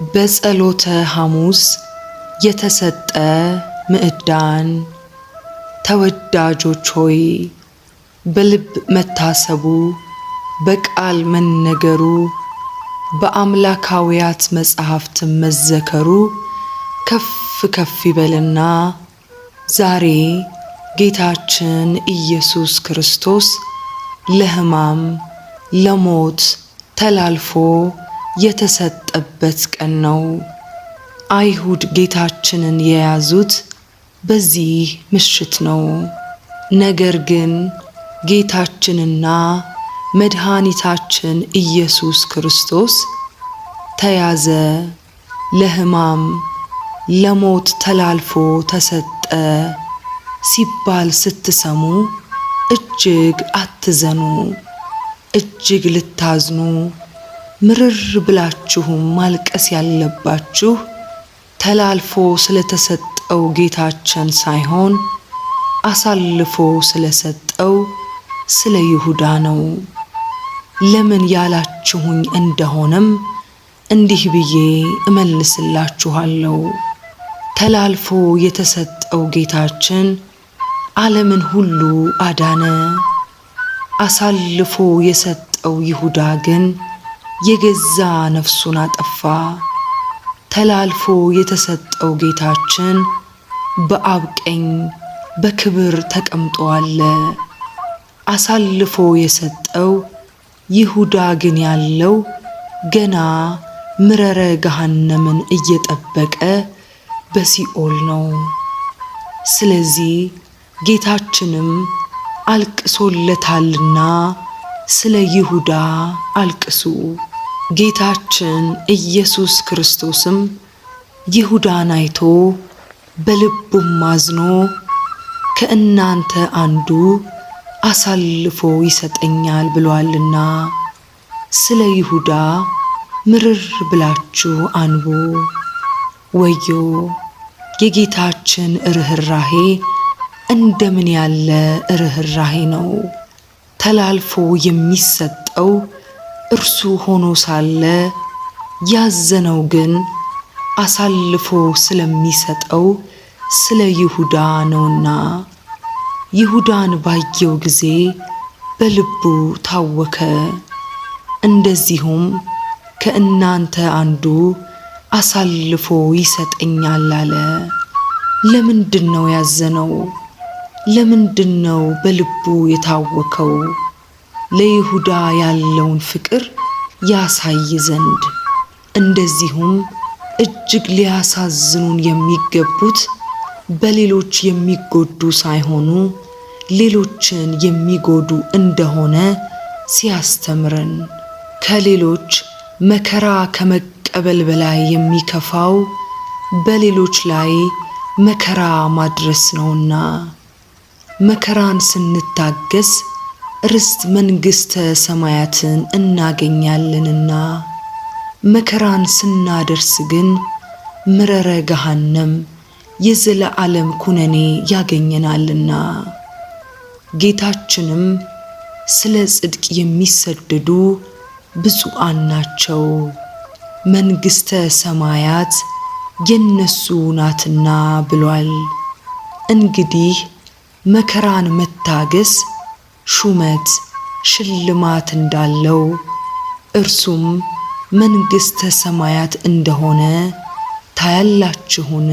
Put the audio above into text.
በጸሎተ ሐሙስ የተሰጠ ምዕዳን። ተወዳጆች ሆይ በልብ መታሰቡ በቃል መነገሩ በአምላካውያት መጻሕፍት መዘከሩ ከፍ ከፍ ይበልና ዛሬ ጌታችን ኢየሱስ ክርስቶስ ለሕማም ለሞት ተላልፎ የተሰጠበት ቀን ነው። አይሁድ ጌታችንን የያዙት በዚህ ምሽት ነው። ነገር ግን ጌታችንና መድኃኒታችን ኢየሱስ ክርስቶስ ተያዘ፣ ለሕማም ለሞት ተላልፎ ተሰጠ ሲባል ስትሰሙ እጅግ አትዘኑ፣ እጅግ ልታዝኑ ምርር ብላችሁም ማልቀስ ያለባችሁ ተላልፎ ስለተሰጠው ጌታችን ሳይሆን አሳልፎ ስለሰጠው ስለ ይሁዳ ነው። ለምን ያላችሁኝ እንደሆነም እንዲህ ብዬ እመልስላችኋለሁ። ተላልፎ የተሰጠው ጌታችን ዓለምን ሁሉ አዳነ። አሳልፎ የሰጠው ይሁዳ ግን የገዛ ነፍሱን አጠፋ። ተላልፎ የተሰጠው ጌታችን በአብ ቀኝ በክብር ተቀምጧል። አሳልፎ የሰጠው ይሁዳ ግን ያለው ገና ምረረ ገሃነምን እየጠበቀ በሲኦል ነው። ስለዚህ ጌታችንም አልቅሶለታልና ስለ ይሁዳ አልቅሱ። ጌታችን ኢየሱስ ክርስቶስም ይሁዳን አይቶ በልቡም አዝኖ ከእናንተ አንዱ አሳልፎ ይሰጠኛል ብሏልና ስለ ይሁዳ ምርር ብላችሁ አንቡ። ወዮ የጌታችን ርኅራኄ እንደምን ያለ ርኅራኄ ነው! ተላልፎ የሚሰጠው እርሱ ሆኖ ሳለ ያዘነው ግን አሳልፎ ስለሚሰጠው ስለ ይሁዳ ነውና። ይሁዳን ባየው ጊዜ በልቡ ታወከ። እንደዚሁም ከእናንተ አንዱ አሳልፎ ይሰጠኛል አለ። ለምንድነው ያዘነው? ለምንድነው በልቡ የታወከው? ለይሁዳ ያለውን ፍቅር ያሳይ ዘንድ። እንደዚሁም እጅግ ሊያሳዝኑን የሚገቡት በሌሎች የሚጎዱ ሳይሆኑ ሌሎችን የሚጎዱ እንደሆነ ሲያስተምረን፣ ከሌሎች መከራ ከመቀበል በላይ የሚከፋው በሌሎች ላይ መከራ ማድረስ ነውና። መከራን ስንታገስ ርስት መንግሥተ ሰማያትን እናገኛለንና፣ መከራን ስናደርስ ግን ምረረ ገሃነም የዘለዓለም ኩነኔ ያገኘናልና። ጌታችንም ስለ ጽድቅ የሚሰደዱ ብፁዓን ናቸው መንግሥተ ሰማያት የነሱ ናትና ብሏል። እንግዲህ መከራን መታገስ ሹመት ሽልማት እንዳለው እርሱም መንግሥተ ሰማያት እንደሆነ ታያላችሁን?